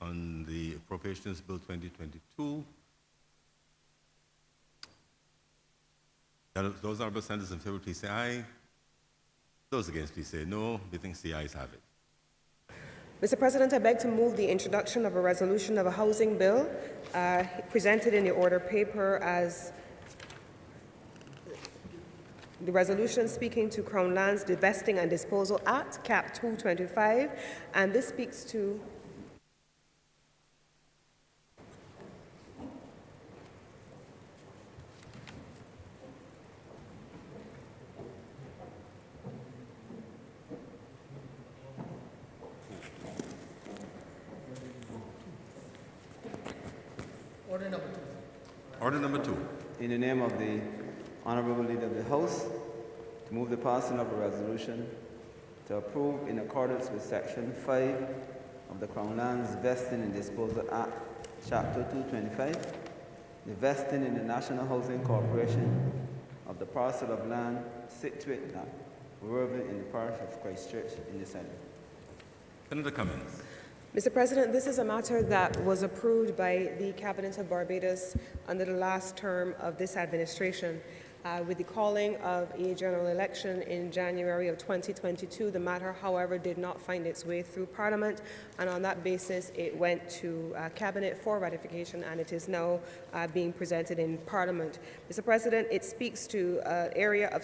on the Appropriations Bill 2022. Those honorable senators in favor, please say aye. Those against, please say no. Methinks the ayes have it. Mr. President, I beg to move the introduction of a resolution of a housing bill presented in the order paper as the resolution speaking to Crown Lands Divesting and Disposal Act, Cap 225, and this speaks to Order number two. In the name of the Honorable Leader of the House, to move the passing of a resolution to approve, in accordance with Section 5 of the Crown Lands Vesting and Disposal Act, Chapter 225, the vesting in the National Housing Corporation of the parcel of land situated at Worthing in the parish of Christchurch in the Senate. Senator Cummins. Mr. President, this is a matter that was approved by the Cabinet of Barbados under the last term of this administration. With the calling of a general election in January of 2022, the matter, however, did not find its way through Parliament, and on that basis, it went to Cabinet for ratification, and it is now being presented in Parliament. Mr. President, it speaks to an area of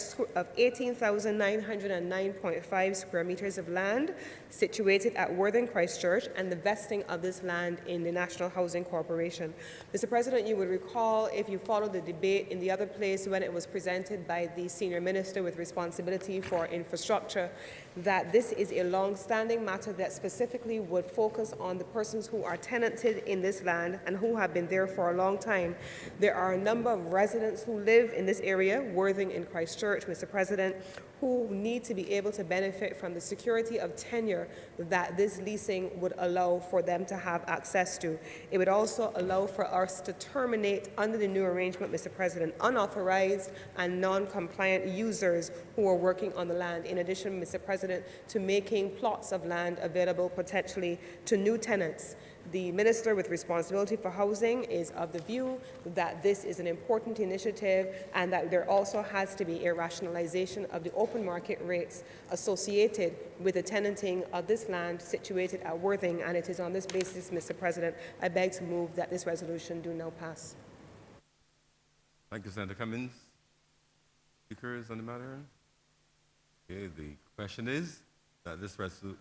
18,909.5 square meters of land situated at Worthing, Christchurch, and the vesting of this land in the National Housing Corporation. Mr. President, you would recall, if you followed the debate in the other place when it was presented by the Senior Minister with responsibility for infrastructure, that this is a long-standing matter that specifically would focus on the persons who are tenanted in this land and who have been there for a long time. There are a number of residents who live in this area, Worthing in Christchurch, Mr. President, who need to be able to benefit from the security of tenure that this leasing would allow for them to have access to. It would also allow for us to terminate, under the new arrangement, Mr. President, unauthorized and non-compliant users who are working on the land. In addition, Mr. President, to making plots of land available potentially to new tenants. The Minister with responsibility for housing is of the view that this is an important initiative and that there also has to be a rationalization of the open market rates associated with the tenanting of this land situated at Worthing, and it is on this basis, Mr. President, I beg to move that this resolution do now pass. Thank you, Senator Cummins. Speakers on the matter? Okay, the question is that this resolution...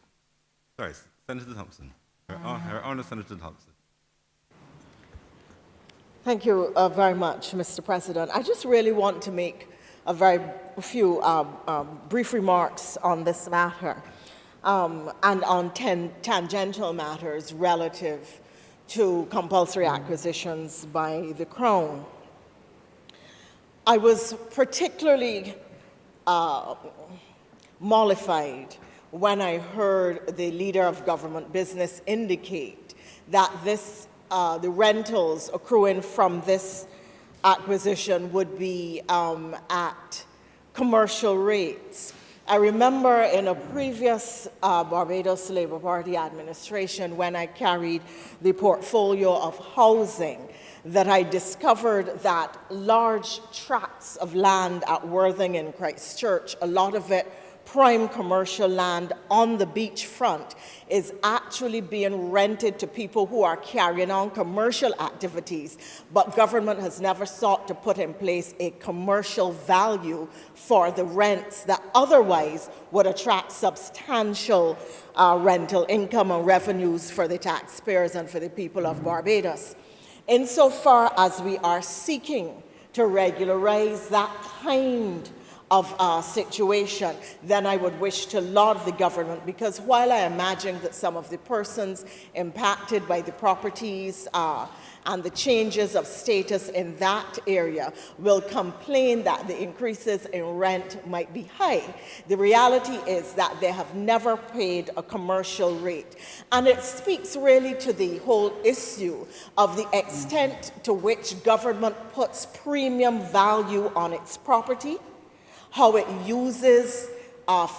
Sorry, Senator Thompson. Her Honour, Senator Thompson. Thank you very much, Mr. President. I just really want to make a few brief remarks on this matter and on tangential matters relative to compulsory acquisitions by the Crown. I was particularly mollified when I heard the Leader of Government Business indicate that the rentals accruing from this acquisition would be at commercial rates. I remember in a previous Barbados Labour Party administration, when I carried the portfolio of housing, that I discovered that large tracts of land at Worthing in Christchurch, a lot of it prime commercial land on the beachfront, is actually being rented to people who are carrying on commercial activities, but government has never sought to put in place a commercial value for the rents that otherwise would attract substantial rental income and revenues for the taxpayers and for the people of Barbados. Insofar as we are seeking to regularize that kind of situation, then I would wish to laud the government, because while I imagine that some of the persons impacted by the properties and the changes of status in that area will complain that the increases in rent might be high, the reality is that they have never paid a commercial rate. And it speaks really to the whole issue of the extent to which government puts premium value on its property, how it uses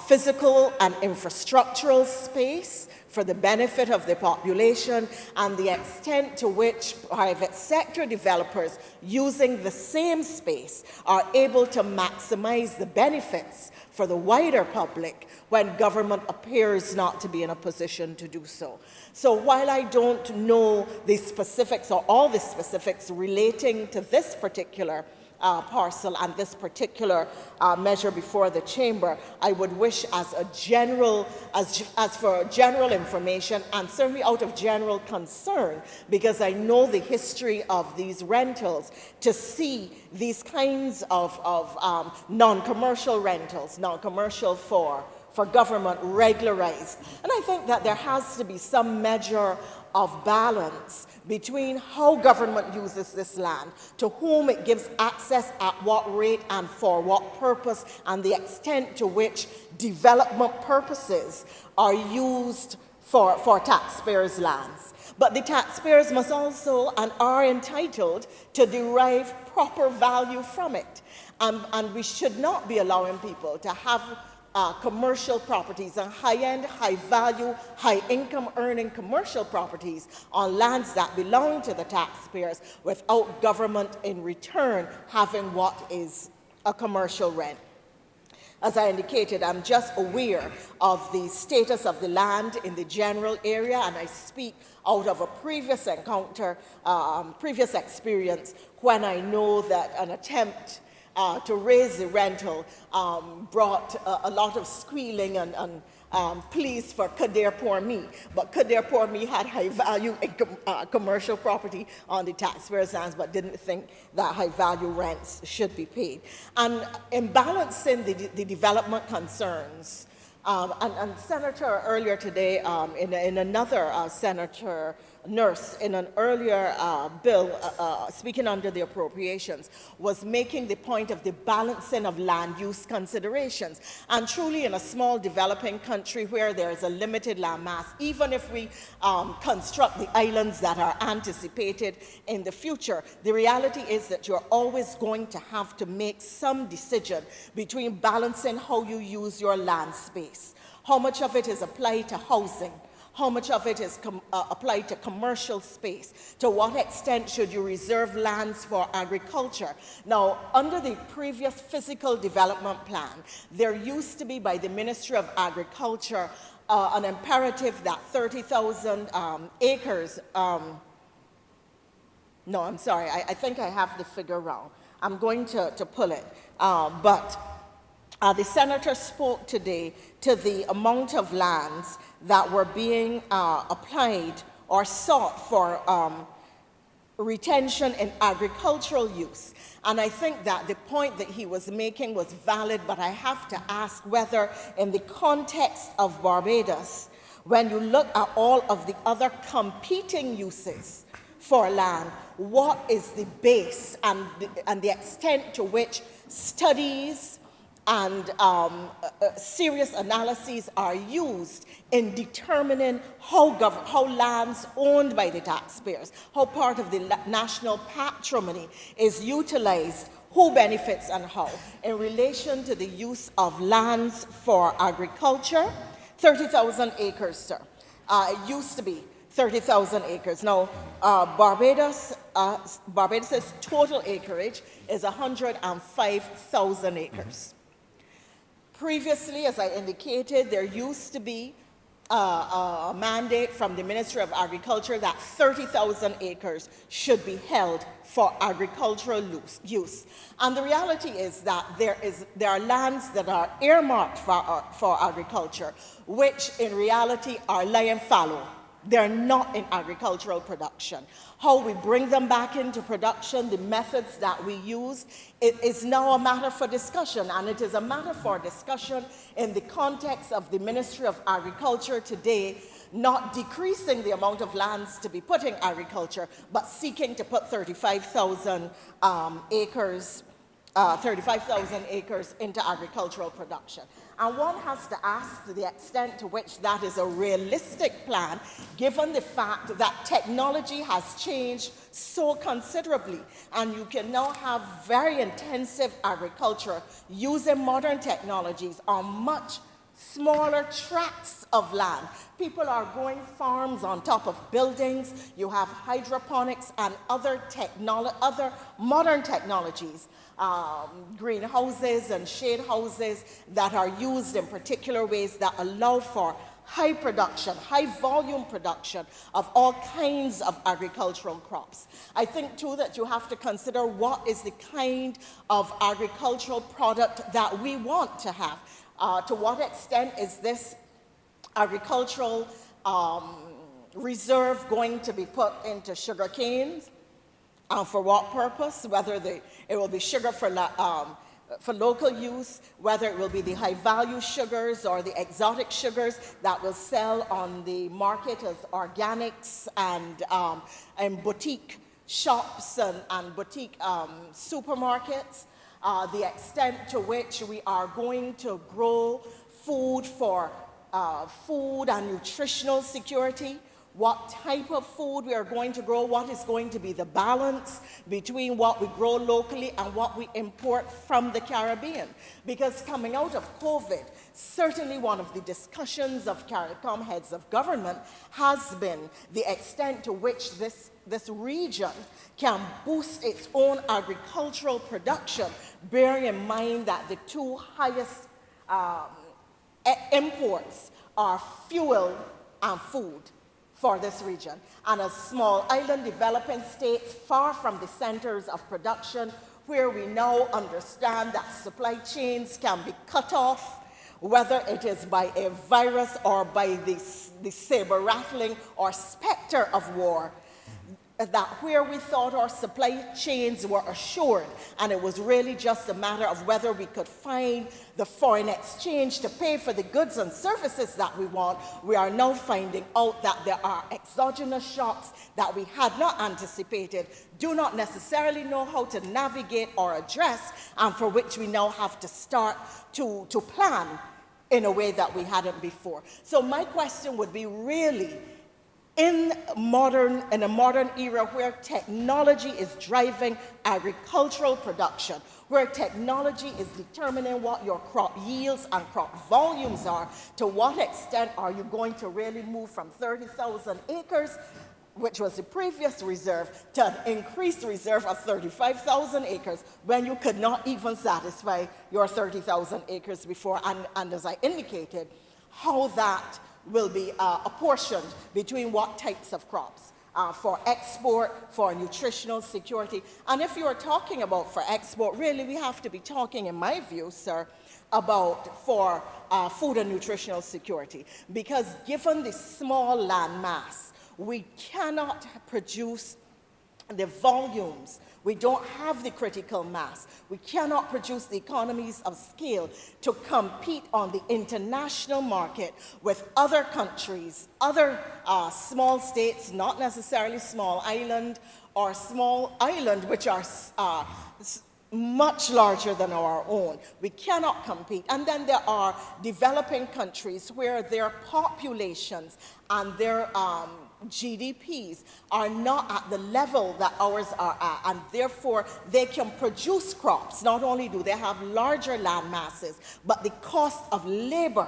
physical and infrastructural space for the benefit of the population, and the extent to which private sector developers using the same space are able to maximize the benefits for the wider public when government appears not to be in a position to do so. So while I don't know the specifics or all the specifics relating to this particular parcel and this particular measure before the chamber, I would wish as for general information, and certainly out of general concern, because I know the history of these rentals, to see these kinds of non-commercial rentals, non-commercial for government regularized. And I think that there has to be some measure of balance between how government uses this land, to whom it gives access, at what rate and for what purpose, and the extent to which development purposes are used for taxpayers' lands. But the taxpayers must also and are entitled to derive proper value from it. And we should not be allowing people to have commercial properties and high-end, high-value, high-income earning commercial properties on lands that belong to the taxpayers without government in return having what is a commercial rent. As I indicated, I'm just aware of the status of the land in the general area, and I speak out of a previous encounter, previous experience, when I know that an attempt to raise the rental brought a lot of squealing and pleas for Kadir Pour Me. But Kadir Pour Me had high value commercial property on the taxpayers' lands, but didn't think that high value rents should be paid. And in balancing the development concerns, and Senator earlier today, in another Senator Nurse, in an earlier bill, speaking under the appropriations, was making the point of the balancing of land use considerations. And truly, in a small developing country where there is a limited land mass, even if we construct the islands that are anticipated in the future, the reality is that you're always going to have to make some decision between balancing how you use your land space. How much of it is applied to housing? How much of it is applied to commercial space? To what extent should you reserve lands for agriculture? Now, under the previous physical development plan, there used to be by the Ministry of Agriculture an imperative that 30,000 acres, no, I'm sorry, I think I have the figure wrong. I'm going to pull it, the senator spoke today to the amount of lands that were being applied or sought for retention in agricultural use. And I think that the point that he was making was valid, but I have to ask whether in the context of Barbados, when you look at all of the other competing uses for land, what is the base and the extent to which studies and serious analyses are used in determining how lands owned by the taxpayers, how part of the national patrimony is utilized, who benefits and how, in relation to the use of lands for agriculture. 30,000 acres, sir. It used to be 30,000 acres. Now, Barbados' total acreage is 105,000 acres. Previously, as I indicated, there used to be a mandate from the Ministry of Agriculture that 30,000 acres should be held for agricultural use. And the reality is that there are lands that are earmarked for agriculture, which in reality are lying fallow. They're not in agricultural production. How we bring them back into production, the methods that we use, it is now a matter for discussion, and it is a matter for discussion in the context of the Ministry of Agriculture today, not decreasing the amount of lands to be put in agriculture, but seeking to put 35,000 acres into agricultural production. And one has to ask to the extent to which that is a realistic plan, given the fact that technology has changed so considerably, and you can now have very intensive agriculture using modern technologies on much smaller tracts of land. People are growing farms on top of buildings. You have hydroponics and other modern technologies, greenhouses and shade houses that are used in particular ways that allow for high production, high volume production of all kinds of agricultural crops. I think too that you have to consider what is the kind of agricultural product that we want to have. To what extent is this agricultural reserve going to be put into sugar canes? And for what purpose? Whether it will be sugar for local use, whether it will be the high-value sugars or the exotic sugars that will sell on the market as organics and boutique shops and boutique supermarkets, the extent to which we are going to grow food for food and nutritional security, what type of food we are going to grow, what is going to be the balance between what we grow locally and what we import from the Caribbean. Because coming out of COVID, certainly one of the discussions of CARICOM heads of government has been the extent to which this region can boost its own agricultural production, bearing in mind that the two highest imports are fuel and food for this region. And as small island developing states far from the centers of production, where we now understand that supply chains can be cut off, whether it is by a virus or by the saber rattling or specter of war, that where we thought our supply chains were assured, and it was really just a matter of whether we could find the foreign exchange to pay for the goods and services that we want, we are now finding out that there are exogenous shocks that we had not anticipated, do not necessarily know how to navigate or address, and for which we now have to start to plan in a way that we hadn't before. So my question would be really, in a modern era where technology is driving agricultural production, where technology is determining what your crop yields and crop volumes are, to what extent are you going to really move from 30,000 acres, which was the previous reserve, to an increased reserve of 35,000 acres when you could not even satisfy your 30,000 acres before? And as I indicated, how that will be apportioned between what types of crops for export, for nutritional security. And if you are talking about for export, really we have to be talking, in my view, sir, about for food and nutritional security. Because given the small land mass, we cannot produce the volumes. We don't have the critical mass. We cannot produce the economies of scale to compete on the international market with other countries, other small states, not necessarily small island, or small island, which are much larger than our own. We cannot compete. And then there are developing countries where their populations and their GDPs are not at the level that ours are at, and therefore they can produce crops. Not only do they have larger land masses, but the cost of labor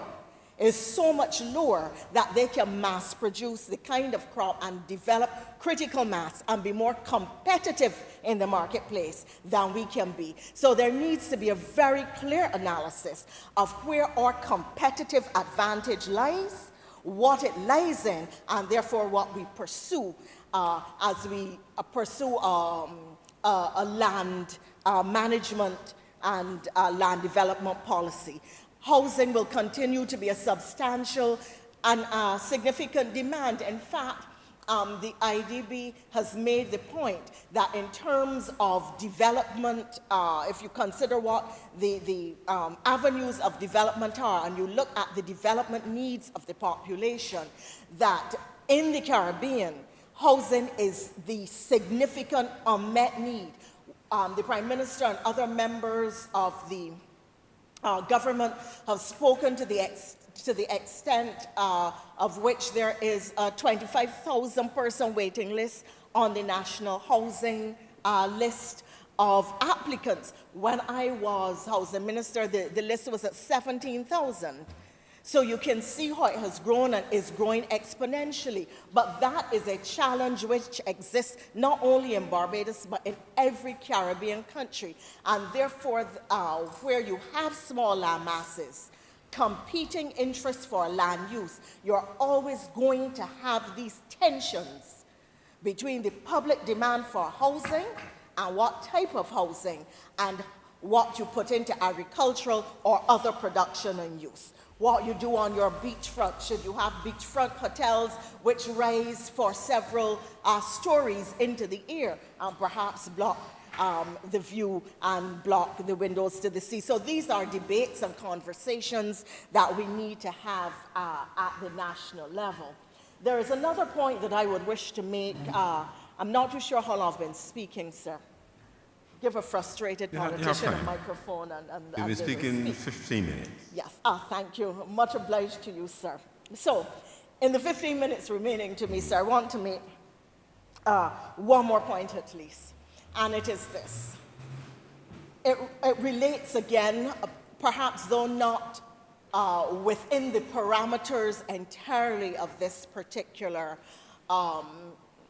is so much lower that they can mass produce the kind of crop and develop critical mass and be more competitive in the marketplace than we can be. So there needs to be a very clear analysis of where our competitive advantage lies, what it lies in, and therefore what we pursue as we pursue a land management and land development policy. Housing will continue to be a substantial and significant demand. In fact, the IDB has made the point that in terms of development, if you consider what the avenues of development are, and you look at the development needs of the population, that in the Caribbean, housing is the significant unmet need. The Prime Minister and other members of the government have spoken to the extent of which there is a 25,000 person waiting list on the national housing list of applicants. When I was housing minister, the list was at 17,000. So you can see how it has grown and is growing exponentially. But that is a challenge which exists not only in Barbados, but in every Caribbean country. And therefore, where you have small land masses, competing interests for land use, you're always going to have these tensions between the public demand for housing and what type of housing and what you put into agricultural or other production and use. What you do on your beachfront, should you have beachfront hotels which rise for several stories into the air and perhaps block the view and block the windows to the sea. So these are debates and conversations that we need to have at the national level. There is another point that I would wish to make. I'm not too sure how long I've been speaking, sir. Give a frustrated politician a microphone and You've been speaking 15 minutes. Yes, thank you. Much obliged to you, sir. So, in the 15 minutes remaining to me, sir, I want to make one more point at least, and it is this. It relates again, perhaps though not within the parameters entirely of this particular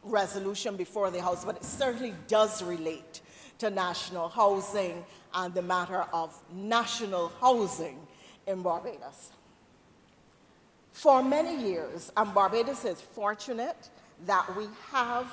resolution before the House, but it certainly does relate to national housing and the matter of national housing in Barbados. For many years, and Barbados is fortunate that we have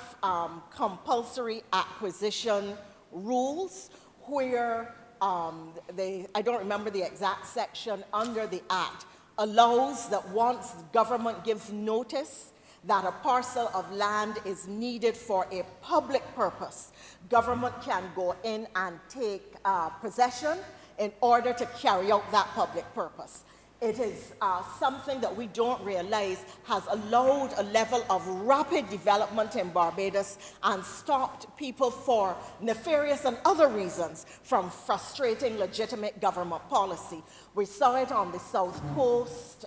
compulsory acquisition rules where I don't remember the exact section under the Act, allows that once government gives notice that a parcel of land is needed for a public purpose, government can go in and take possession in order to carry out that public purpose. It is something that we don't realize has allowed a level of rapid development in Barbados and stopped people for nefarious and other reasons from frustrating legitimate government policy. We saw it on the South Coast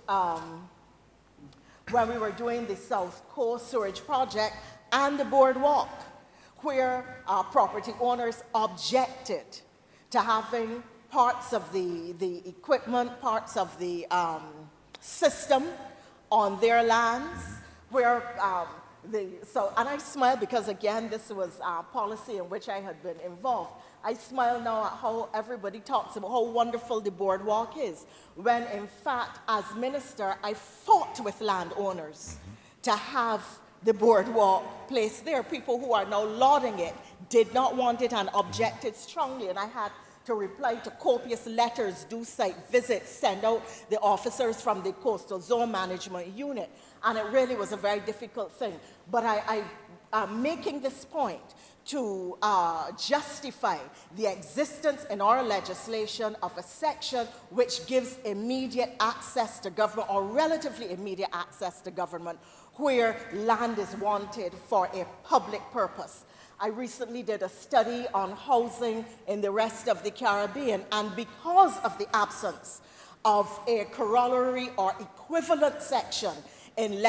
when we were doing the South Coast Sewerage Project and the boardwalk, where property owners objected to having parts of the equipment, parts of the system on their lands, where and I smile because again, this was policy in which I had been involved. I smile now at how everybody talks about how wonderful the boardwalk is, when in fact, as minister, I fought with landowners to have the boardwalk placed there. People who are now lauding it did not want it and objected strongly, and I had to reply to copious letters, do site visits, send out the officers from the Coastal Zone Management Unit, and it really was a very difficult thing. But I'm making this point to justify the existence in our legislation of a section which gives immediate access to government, or relatively immediate access to government, where land is wanted for a public purpose. I recently did a study on housing in the rest of the Caribbean, and because of the absence of a corollary or equivalent section in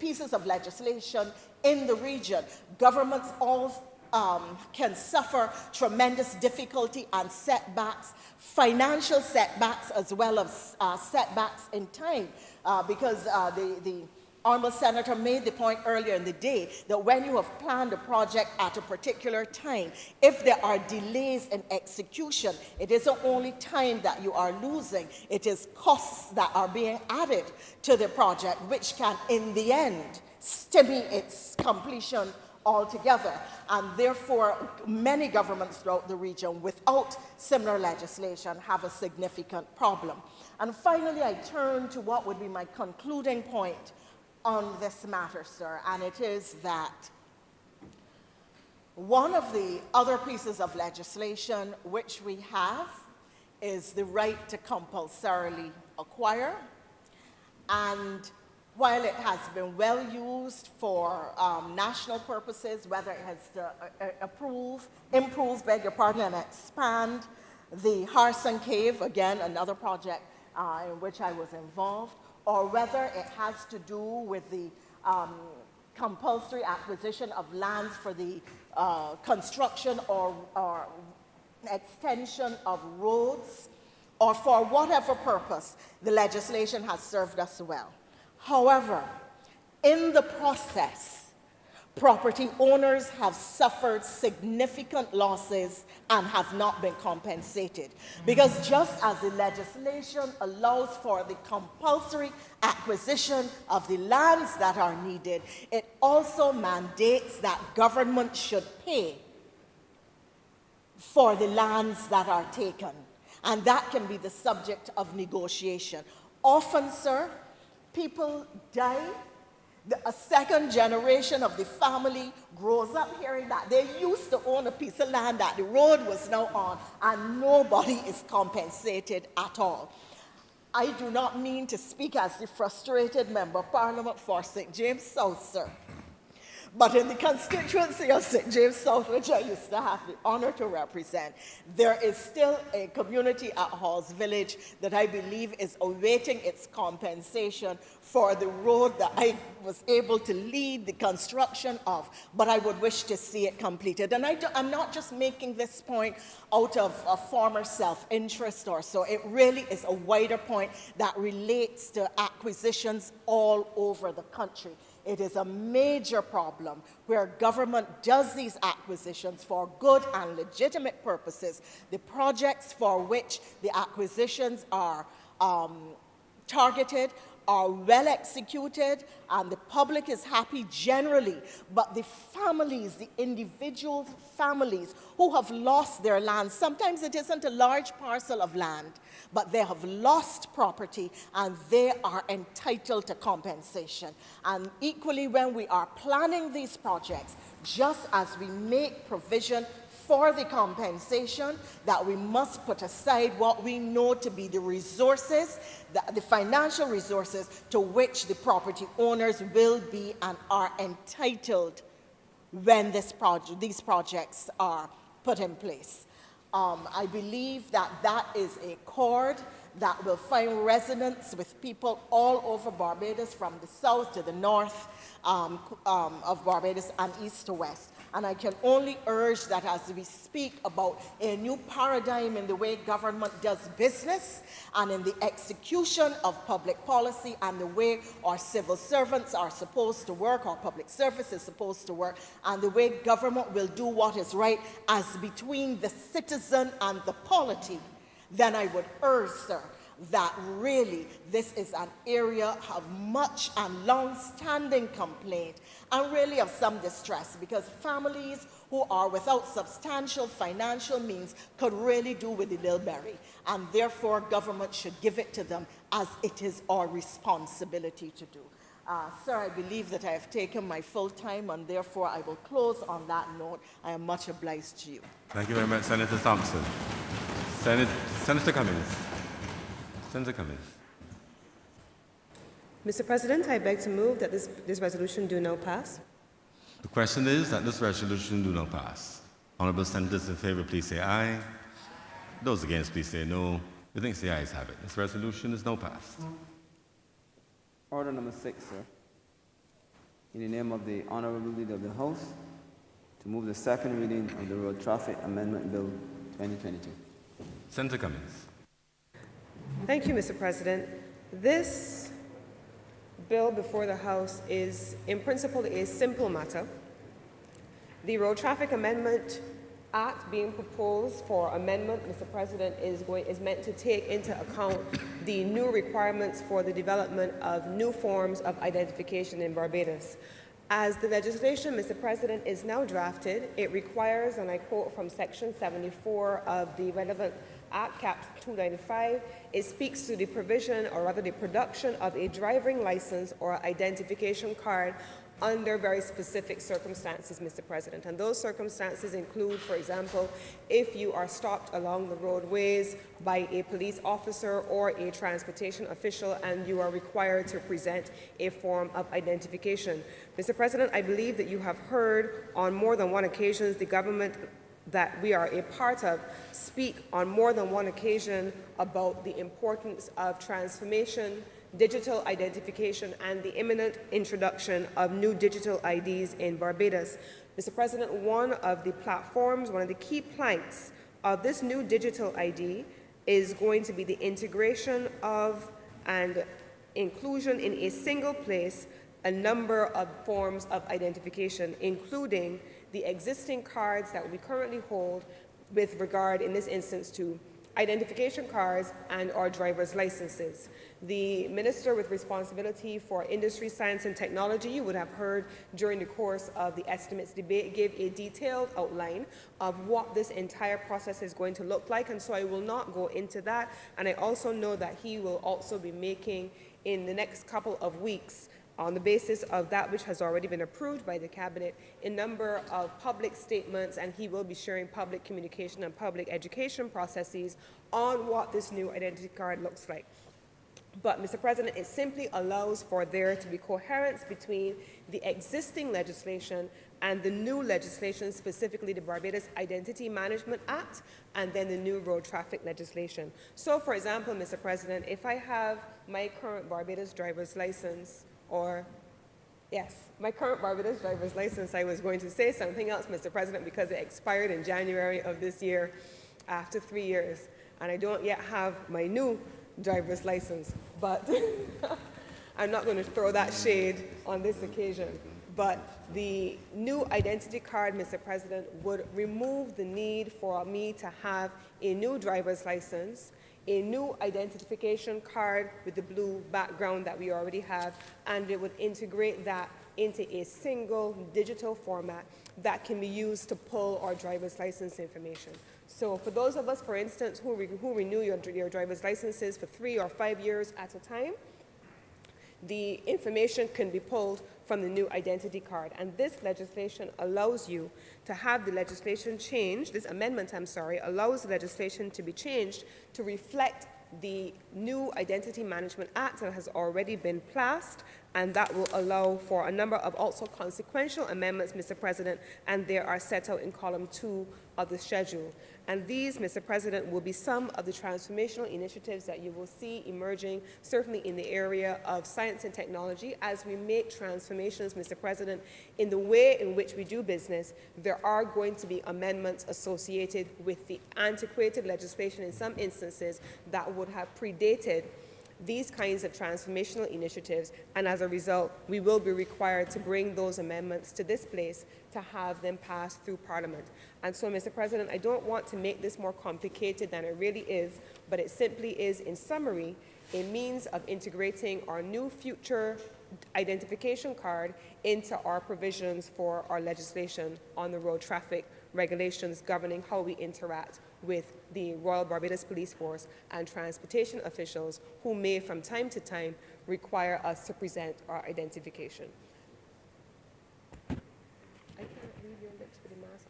pieces of legislation in the region, governments all can suffer tremendous difficulty and setbacks, financial setbacks as well as setbacks in time, because the Honorable Senator made the point earlier in the day that when you have planned a project at a particular time, if there are delays in execution, it isn't only time that you are losing, it is costs that are being added to the project, which can, in the end, stymie its completion altogether. And therefore, many governments throughout the region without similar legislation have a significant problem. And finally, I turn to what would be my concluding point on this matter, sir, and it is that one of the other pieces of legislation which we have is the right to compulsorily acquire. And while it has been well used for national purposes, whether it has to and expand the Harson Cave, again, another project in which I was involved, or whether it has to do with the compulsory acquisition of lands for the construction or extension of roads or for whatever purpose, the legislation has served us well. However, in the process, property owners have suffered significant losses and have not been compensated. Because just as the legislation allows for the compulsory acquisition of the lands that are needed, it also mandates that government should pay for the lands that are taken. And that can be the subject of negotiation. Often, sir, people die. A second generation of the family grows up hearing that they used to own a piece of land that the road was now on, and nobody is compensated at all. I do not mean to speak as the frustrated member of Parliament for St. James South, sir. But in the constituency of St. James South, which I used to have the honor to represent, there is still a community at Halls Village that I believe is awaiting its compensation for the road that I was able to lead the construction of, but I would wish to see it completed. And I'm not just making this point out of a former self-interest or so. It really is a wider point that relates to acquisitions all over the country. It is a major problem where government does these acquisitions for good and legitimate purposes. The projects for which the acquisitions are targeted are well executed, and the public is happy generally. But the families, the individual families who have lost their land, sometimes it isn't a large parcel of land, but they have lost property and they are entitled to compensation. And equally, when we are planning these projects, just as we make provision for the compensation, that we must put aside what we know to be the resources, the financial resources to which the property owners will be and are entitled when these projects are put in place. I believe that that is a chord that will find resonance with people all over Barbados, from the south to the north of Barbados and east to west. And I can only urge that as we speak about a new paradigm in the way government does business and in the execution of public policy and the way our civil servants are supposed to work, our public service is supposed to work, and the way government will do what is right as between the citizen and the polity, then I would urge, sir, that really this is an area of much and long-standing complaint and really of some distress, because families who are without substantial financial means could really do with a little berry, and therefore government should give it to them as it is our responsibility to do. Sir, I believe that I have taken my full time, and therefore I will close on that note. I am much obliged to you. Thank you very much, Senator Thompson. Senator Cummings. Senator Cummings. Mr. President, I beg to move that this resolution do now pass. The question is that this resolution do not pass. Honourable senators in favour, please say aye. Those against, please say no. The think the ayes have it. This resolution is now passed. Order number 6, sir. In the name of the Honorable Leader of the House, to move the second reading of the Road Traffic Amendment Bill 2022. Senator Cummings. Thank you, Mr. President. This bill before the House is, in principle, a simple matter. The Road Traffic Amendment Act being proposed for amendment, Mr. President, is meant to take into account the new requirements for the development of new forms of identification in Barbados. As the legislation, Mr. President, is now drafted, it requires, and I quote from Section 74 of the relevant Act, Cap 295, it speaks to the provision, or rather the production of a driving license or identification card under very specific circumstances, Mr. President. And those circumstances include, for example, if you are stopped along the roadways by a police officer or a transportation official and you are required to present a form of identification. Mr. President, I believe that you have heard on more than one occasion the government that we are a part of speak on more than one occasion about the importance of transformation, digital identification, and the imminent introduction of new digital IDs in Barbados. Mr. President, one of the platforms, one of the key planks of this new digital ID is going to be the integration of and inclusion in a single place a number of forms of identification, including the existing cards that we currently hold with regard, in this instance, to identification cards and our driver's licenses. The minister with responsibility for industry, science, and technology, you would have heard during the course of the estimates debate, give a detailed outline of what this entire process is going to look like, and so I will not go into that. And I also know that he will also be making, in the next couple of weeks, on the basis of that which has already been approved by the Cabinet, a number of public statements, and he will be sharing public communication and public education processes on what this new identity card looks like. But, Mr. President, it simply allows for there to be coherence between the existing legislation and the new legislation, specifically the Barbados Identity Management Act, and then the new road traffic legislation. So, for example, Mr. President, if I have my current Barbados driver's license, my current Barbados driver's license, I was going to say something else, Mr. President, because it expired in January of this year after 3 years, and I don't yet have my new driver's license, but I'm not going to throw that shade on this occasion. But the new identity card, Mr. President, would remove the need for me to have a new driver's license, a new identification card with the blue background that we already have, and it would integrate that into a single digital format that can be used to pull our driver's license information. So for those of us, for instance, who renew your driver's licenses for 3 or 5 years at a time, the information can be pulled from the new identity card. And this legislation allows you to have the legislation changed, this amendment, allows the legislation to be changed to reflect the new Identity Management Act that has already been passed, and that will allow for a number of also consequential amendments, Mr. President, and they are set out in column 2 of the schedule. And these, Mr. President, will be some of the transformational initiatives that you will see emerging, certainly in the area of science and technology. As we make transformations, Mr. President, in the way in which we do business, there are going to be amendments associated with the antiquated legislation in some instances that would have predated these kinds of transformational initiatives, and as a result, we will be required to bring those amendments to this place to have them pass through Parliament. And so, Mr. President, I don't want to make this more complicated than it really is, but it simply is, in summary, a means of integrating our new future identification card into our provisions for our legislation on the road traffic regulations governing how we interact with the Royal Barbados Police Force and transportation officials who may from time to time require us to present our identification. I can't read your lips with the mask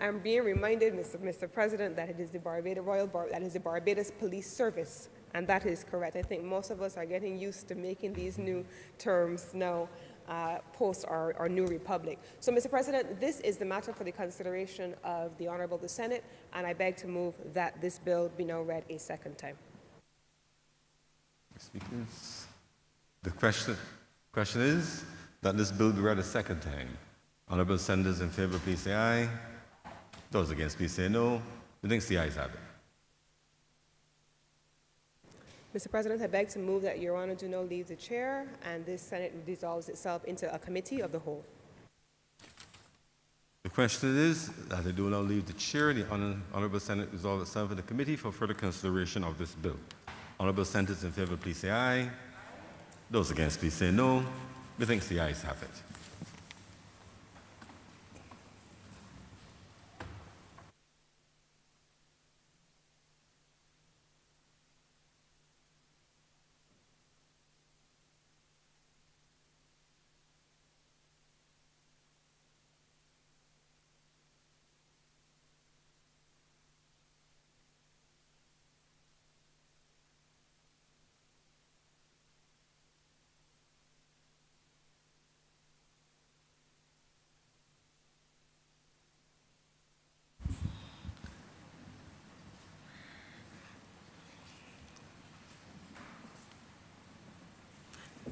on. I'm being reminded, Mr. President, that it is the Barbados Police Service, and that is correct. I think most of us are getting used to making these new terms now post our new republic. So, Mr. President, this is the matter for the consideration of the Honourable the Senate, and I beg to move that this bill be now read a second time. Speakers, the question is that this bill be read a second time. Honourable senators in favour, please say aye. Those against, please say no. The think the ayes have it. Mr. President, I beg to move that Your Honour do not leave the chair and this Senate dissolves itself into a committee of the whole. The question is that I do not leave the chair. The Honourable Senate resolve itself in the committee for further consideration of this bill. Honourable senators in favour, please say aye. Those against, please say no. The think the ayes have it.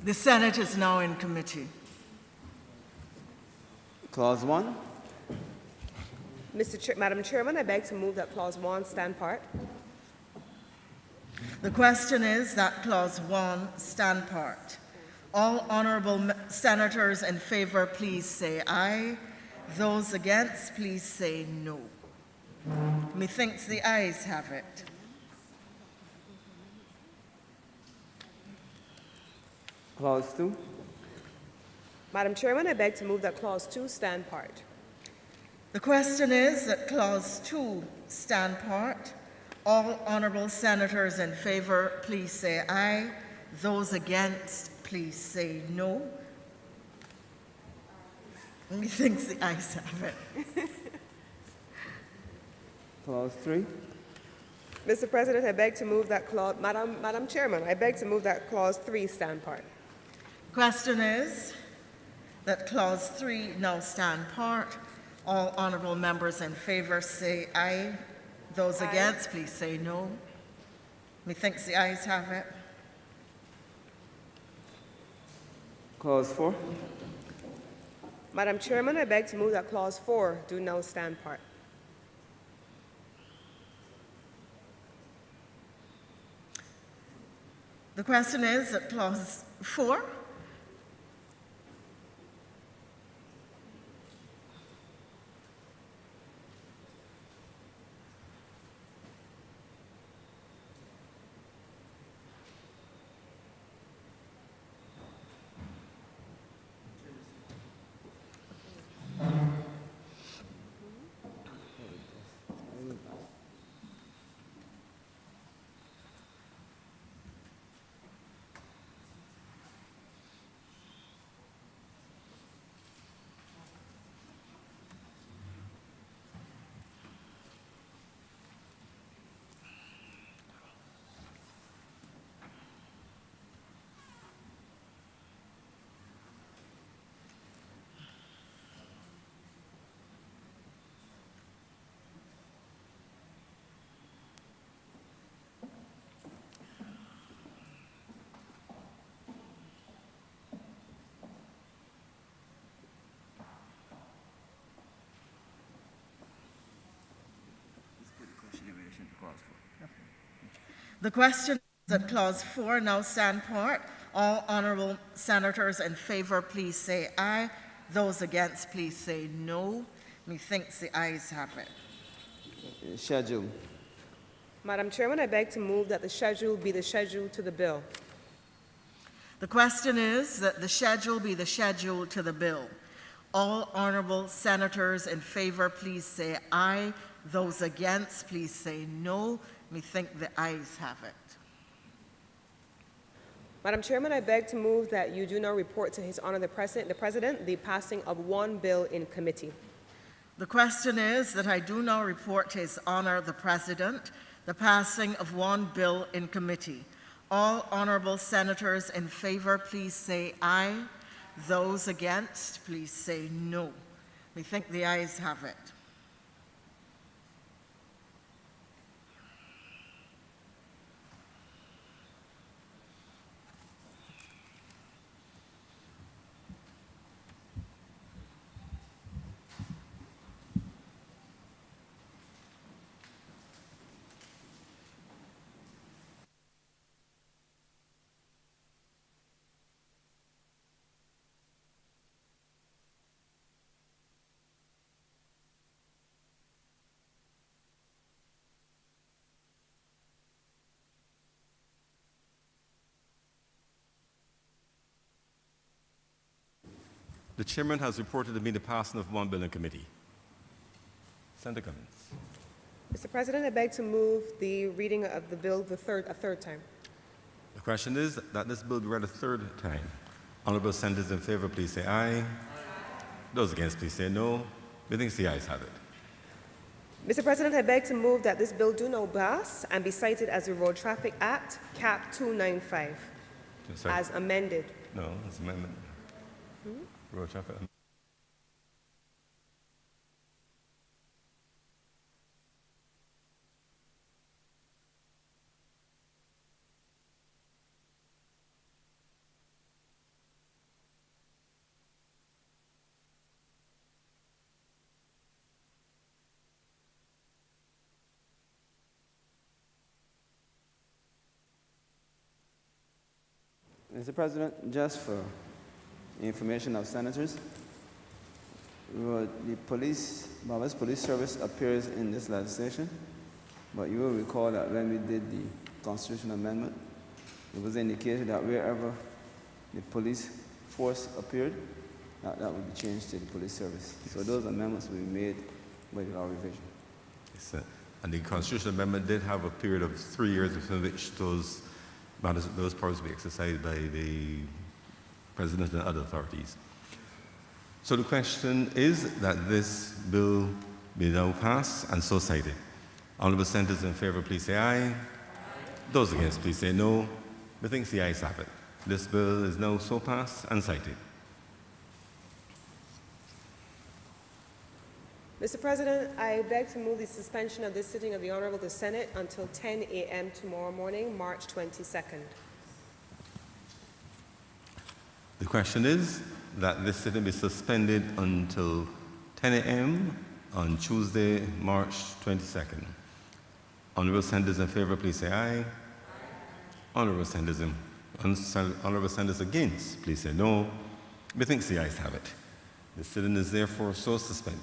The Senate is now in committee. Clause 1. Madam Chairman, I beg to move that Clause 1 stand part. The question is that Clause 1 stand part. All honourable senators in favour, please say aye. Those against, please say no. Methinks the ayes have it. Clause 2. Madam Chairman, I beg to move that Clause 2 stand part. The question is that Clause 2 stand part. All honourable senators in favour, please say aye. Those against, please say no. Methinks the ayes have it. Clause 3. Mr. President, I beg to move that clause, Madam Chairman, I beg to move that Clause 3 stand part. Question is that Clause 3 now stand part. All honourable members in favour say aye. Those against, please say no. Methinks the ayes have it. Clause 4. Madam Chairman, I beg to move that Clause 4 do now stand part. The question is that Clause 4 The question is that Clause 4 now stand part. All honourable senators in favour, please say aye. Those against, please say no. Methinks the ayes have it. Schedule. Madam Chairman, I beg to move that the schedule be the schedule to the bill. The question is that the schedule be the schedule to the bill. All honourable senators in favour, please say aye. Those against, please say no. Methinks the ayes have it. Madam Chairman, I beg to move that you do now report to His Honor the President the passing of one bill in committee. The question is that I do now report to His Honour the President the passing of one bill in committee. All honourable senators in favour, please say aye. Those against, please say no. Methinks the ayes have it. The chairman has reported to me the passing of one bill in committee. Senator Cummins. Mr. President, I beg to move the reading of the bill a third time. The question is that this bill be read a third time. Honourable senators in favour, please say aye. Those against, please say no. Methinks the ayes have it. Mr. President, I beg to move that this bill do now pass and be cited as the Road Traffic Act, Cap 295, Sorry. as amended. No, it's amendment. Road traffic. Mr. President, just for information of senators, the Barbados Police Service appears in this legislation, but you will recall that when we did the constitutional amendment, it was indicated that wherever the police force appeared, that would be changed to the police service. So those amendments will be made by the law revision. Yes, sir. And the constitutional amendment did have a period of 3 years within which those powers will be exercised by the President and other authorities. So the question is that this bill be now passed and so cited. Honourable senators in favour, please say aye. Those against, please say no. Methinks the ayes have it. This bill is now so passed and cited. Mr. President, I beg to move the suspension of this sitting of the Honorable Senate until 10 a.m. tomorrow morning, March 22nd. The question is that this sitting be suspended until 10 a.m. on Tuesday, March 22nd. Honourable senators in favour, please say aye. Honourable senators against, please say no. Methinks the ayes have it. The sitting is therefore so suspended.